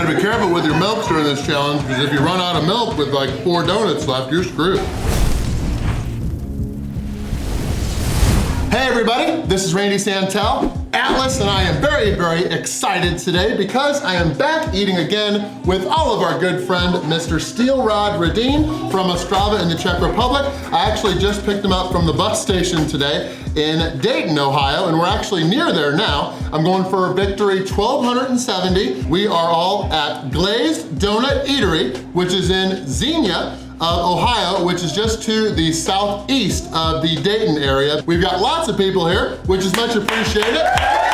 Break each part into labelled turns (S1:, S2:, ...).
S1: gotta be careful with your milks during this challenge, because if you run out of milk with like 4 donuts left, you're screwed. Hey everybody, this is Randy Santel, Atlas, and I am very, very excited today because I am back eating again with all of our good friend, Mr. Steel Rod Radim from Ostrava in the Czech Republic. I actually just picked him up from the bus station today in Dayton, Ohio, and we're actually near there now. I'm going for Victory 1270. We are all at Glazed Donut Eatery, which is in Xenia, Ohio, which is just to the southeast of the Dayton area. We've got lots of people here, which is much appreciated. Yes.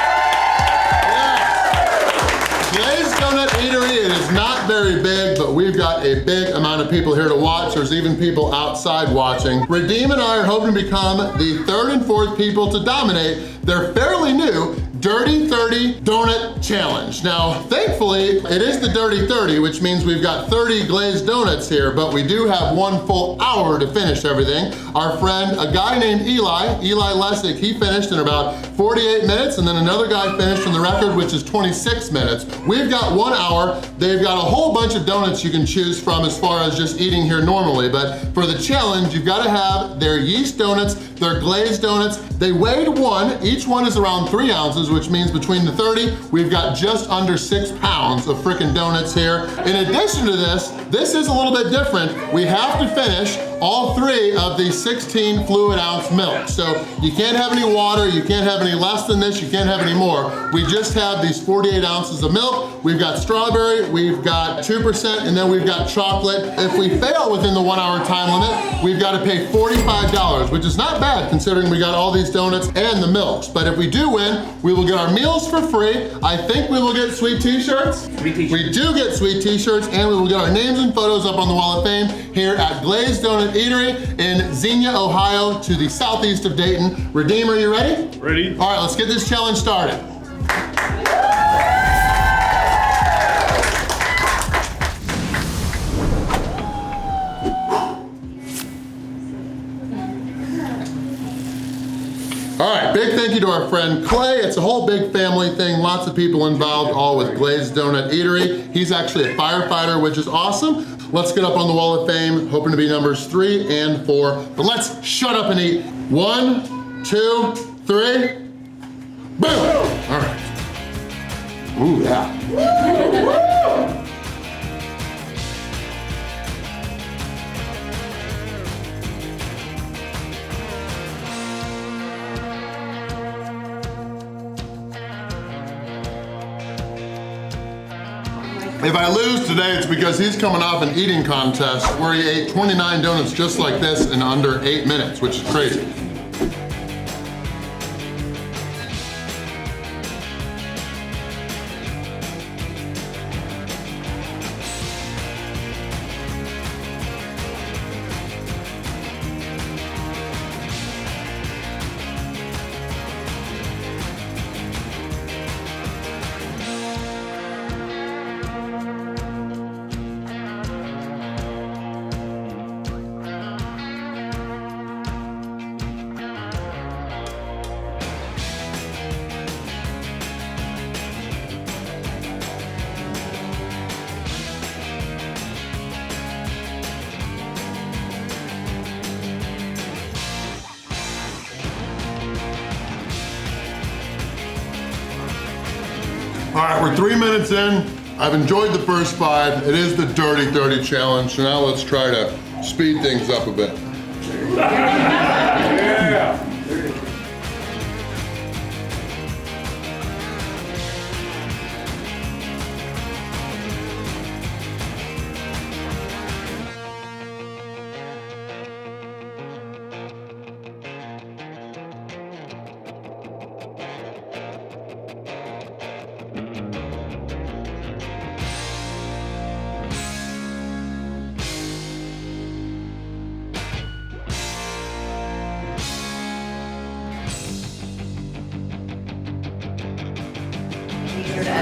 S1: Glazed Donut Eatery, it is not very big, but we've got a big amount of people here to watch. There's even people outside watching. Radim and I are hoping to become the 3rd and 4th people to dominate their fairly new Dirty 30 Donut Challenge. Now, thankfully, it is the Dirty 30, which means we've got 30 glazed donuts here, but we do have 1 full hour to finish everything. Our friend, a guy named Eli Lessig, he finished in about 48 minutes, and then another guy finished in the record, which is 26 minutes. We've got 1 hour. They've got a whole bunch of donuts you can choose from as far as just eating here normally, but for the challenge, you've got to have their yeast donuts, their glazed donuts. They weighed 1, each one is around 3 ounces, which means between the 30, we've got just under 6 pounds of frickin' donuts here. In addition to this is a little bit different. We have to finish all 3 of the 16 fluid ounce milk. So you can't have any water, you can't have any less than this, you can't have any more. We just have these 48 ounces of milk. We've got strawberry, we've got 2%, and then we've got chocolate. If we fail within the 1 hour time limit, we've got to pay $45, which is not bad considering we got all these donuts and the milks. But if we do win, we will get our meals for free. I think we will get sweet t-shirts. We do get sweet t-shirts, and we will get our names and photos up on the Wall of Fame here at Glazed Donut Eatery in Xenia, Ohio, to the southeast of Dayton. Radim, are you ready?
S2: Ready.
S1: All right, let's get this challenge started. All right, big thank you to our friend Clay. It's a whole big family thing, lots of people involved, all with Glazed Donut Eatery. He's actually a firefighter, which is awesome. Let's get up on the Wall of Fame, hoping to be numbers 3 and 4, but let's shut up and eat. 1, 2, 3, boom! All right. Ooh, yeah. If I lose today, it's because he's coming off an eating contest where he ate 29 donuts just like this in under 8 minutes, which is crazy. All right, we're 3 minutes in. I've enjoyed the first 5. It is the Dirty 30 Challenge, so now let's try to speed things up a bit.
S2: Yeah.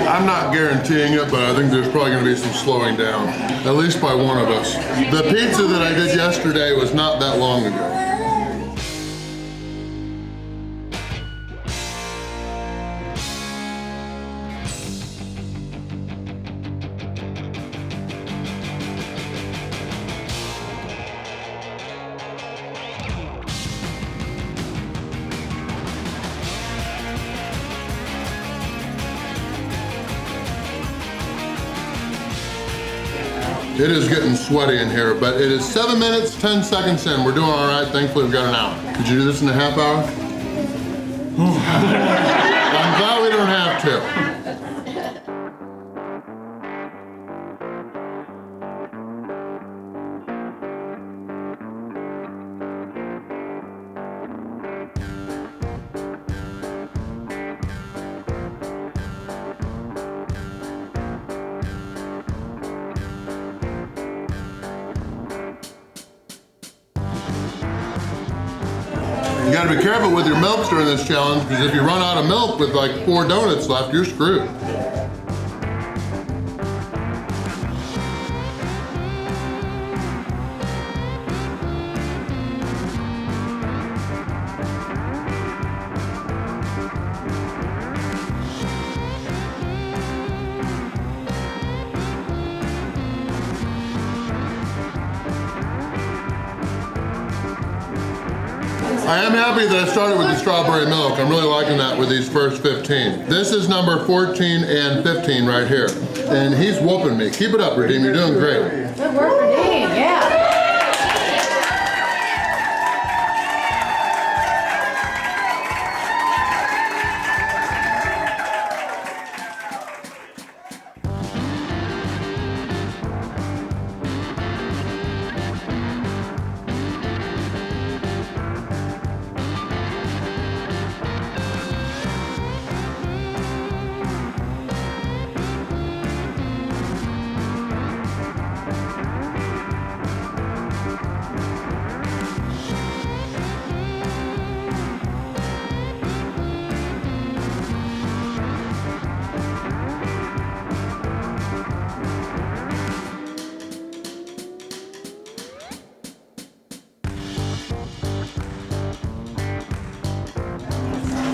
S1: I'm not guaranteeing it, but I think there's probably gonna be some slowing down, at least by one of us. The pizza that I did yesterday was not that long ago. It is getting sweaty in here, but it is 7 minutes, 10 seconds in. We're doing all right. Thankfully, we've got an hour. Did you do this in a half hour? I'm glad we don't have to. You gotta be careful with your milks during this challenge, because if you run out of milk with like 4 donuts left, you're screwed. I am happy that I started with the strawberry milk. I'm really liking that with these first 15. This is number 14 and 15 right here. And he's whooping me. Keep it up, Radim, you're doing great.
S2: Good work, Radim, yeah.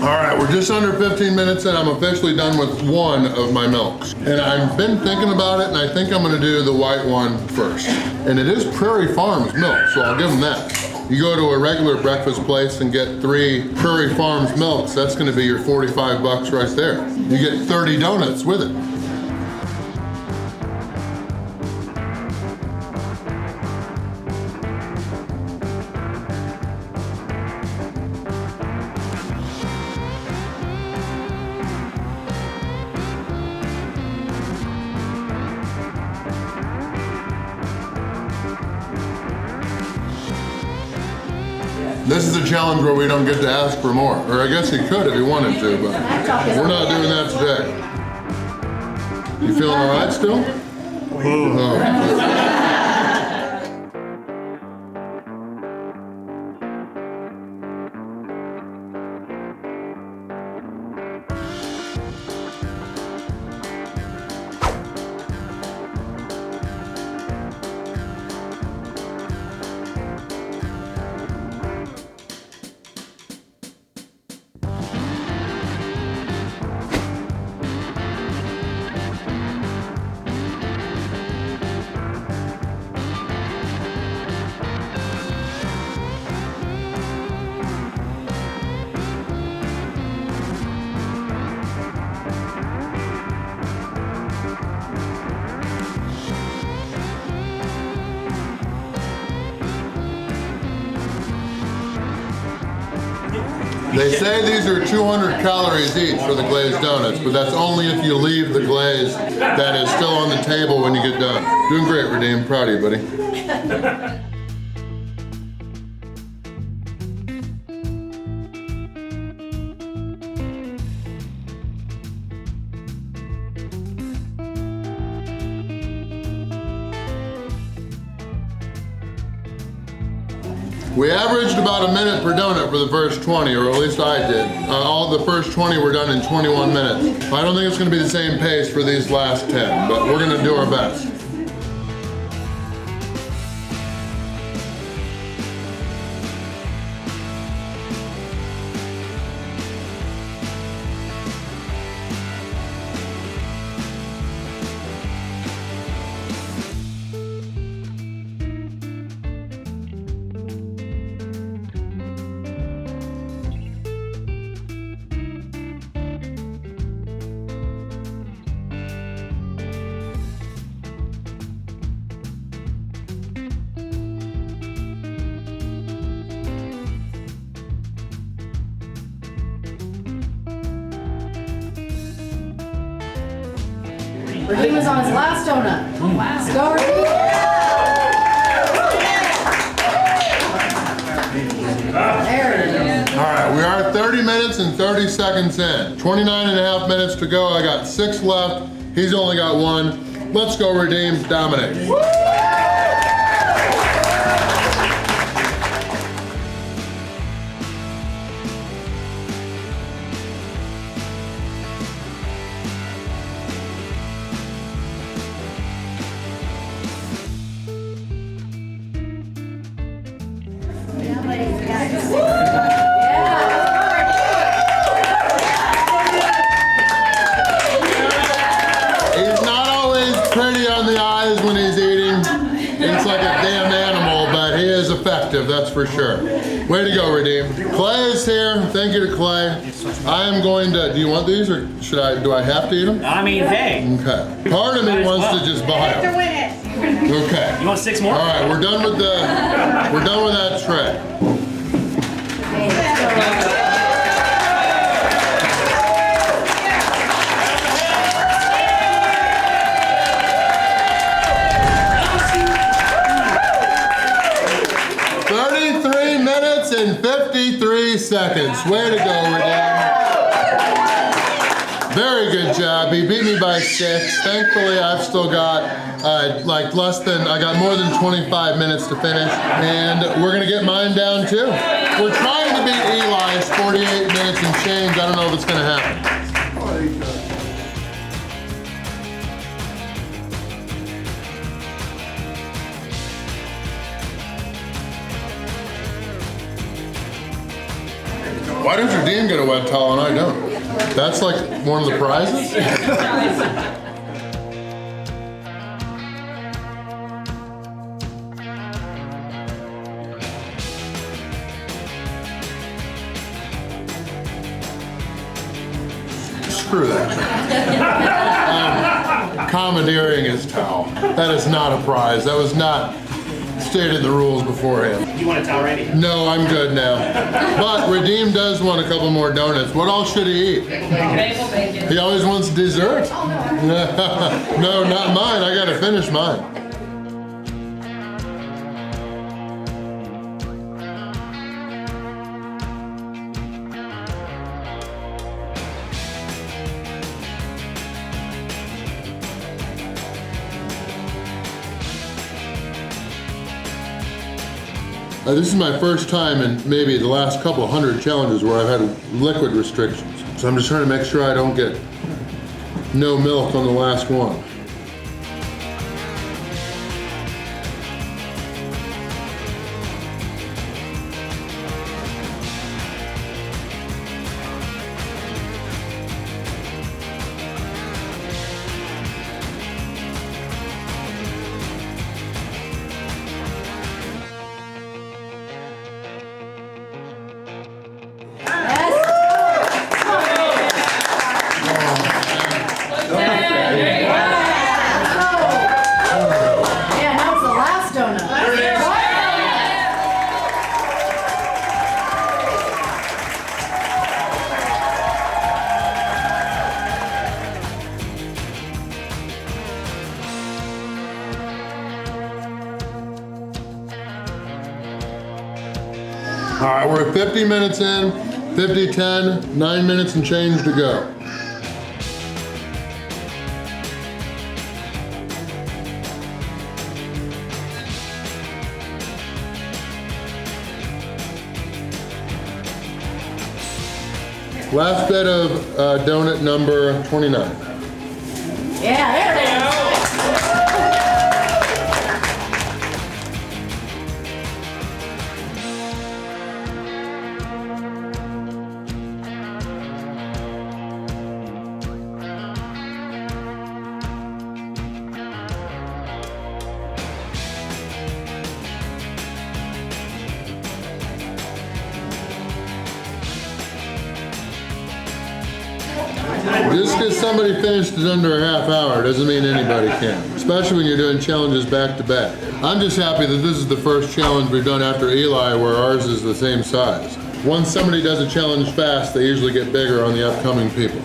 S1: All right, we're just under 15 minutes in. I'm officially done with one of my milks. And I've been thinking about it, and I think I'm gonna do the white one first. And it is Prairie Farms milk, so I'll give them that. You go to a regular breakfast place and get 3 Prairie Farms milks, that's gonna be your 45 bucks right there. You get 30 donuts with it. This is a challenge where we don't get to ask for more. Or I guess he could if he wanted to, but we're not doing that today. You feeling all right still? Oh. They say these are 200 calories each for the glazed donuts, but that's only if you leave the glaze that is still on the table when you get done. Doing great, Radim. Proud of you, buddy. We averaged about a minute per donut for the first 20, or at least I did. All the first 20 were done in 21 minutes. I don't think it's gonna be the same pace for these last 10, but we're gonna do our best.
S2: Radim is on his last donut. Oh, wow. Let's go, Radim. There it is.
S1: All right, we are 30 minutes and 30 seconds in. 29 and a half minutes to go. I got 6 left. He's only got 1. Let's go, Radim. Dominate. He's not always pretty on the eyes when he's eating. It's like a damn animal, but he is effective, that's for sure. Way to go, Radim. Clay is here. Thank you to Clay. I am going to, do you want these or do I have to eat them?
S3: I mean, hey.
S1: Okay. Part of me wants to just buy them. Okay.
S3: You want 6 more?
S1: All right, we're done with that tray. 33 minutes and 53 seconds. Way to go, Radim. Very good job. He beat me by 6. Thankfully, I've still got I got more than 25 minutes to finish, and we're gonna get mine down too. We're trying to beat Eli's 48 minutes and change. I don't know if it's gonna happen. Why does Radim get a wet towel and I don't? That's like one of the prizes? Screw that. Commandeering his towel. That is not a prize. That was not stated in the rules beforehand.
S3: You want a towel, Randy?
S1: No, I'm good now. But Radim does want a couple more donuts. What else should he eat?
S2: Bagel bacon.
S1: He always wants dessert. No, not mine. I gotta finish mine. This is my first time in maybe the last couple hundred challenges where I've had liquid restrictions. So I'm just trying to make sure I don't get no milk on the last one. All right, we're at 50 minutes in, 50-10, 9 minutes and change to go. Last bit of donut number 29.
S2: Yeah, there it is.
S1: Just because somebody finished it under a half hour doesn't mean anybody can, especially when you're doing challenges back to back. I'm just happy that this is the first challenge we've done after Eli where ours is the same size. Once somebody does a challenge fast, they usually get bigger on the upcoming people.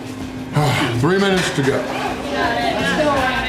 S1: 3 minutes to go.
S2: Got it. Let's go.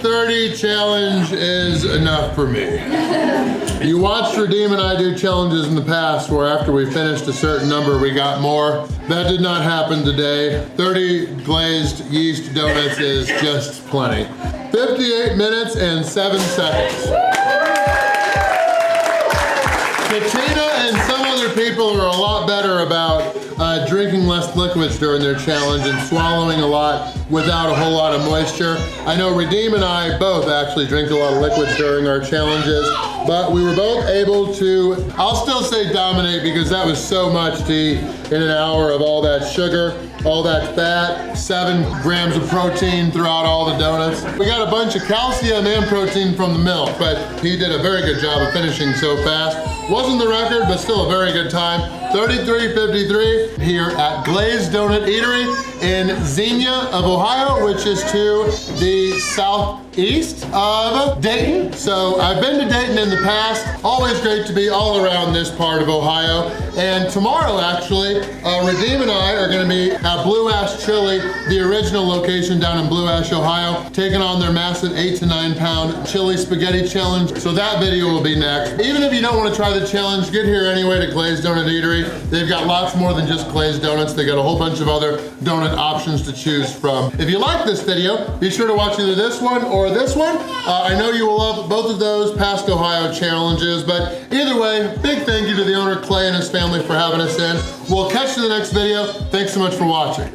S1: 30 challenge is enough for me. You watched Radim and I do challenges in the past where after we finished a certain number, we got more. That did not happen today. 30 glazed yeast donuts is just plenty. 58 minutes and 7 seconds. Katina and some other people are a lot better about drinking less liquids during their challenge and swallowing a lot without a whole lot of moisture. I know Radim and I both actually drink a lot of liquids during our challenges, but we were both able to, I'll still say dominate because that was so much to eat in an hour of all that sugar, all that fat, 7 grams of protein throughout all the donuts. We got a bunch of calcium and protein from the milk, but he did a very good job of finishing so fast. Wasn't the record, but still a very good time. 33:53 here at Glazed Donut Eatery in Xenia of Ohio, which is to the southeast of Dayton. So I've been to Dayton in the past. Always great to be all around this part of Ohio. And tomorrow, actually, Radim and I are gonna be at Blue Ash Chili, the original location down in Blue Ash, Ohio, taking on their massive 8 to 9 pound chili spaghetti challenge. So that video will be next. Even if you don't want to try the challenge, get here anyway to Glazed Donut Eatery. They've got lots more than just glazed donuts. They got a whole bunch of other donut options to choose from. If you like this video, be sure to watch either this one or this one. I know you will love both of those past Ohio challenges, but either way, big thank you to the owner Clay and his family for having us in. We'll catch you in the next video. Thanks so much for watching.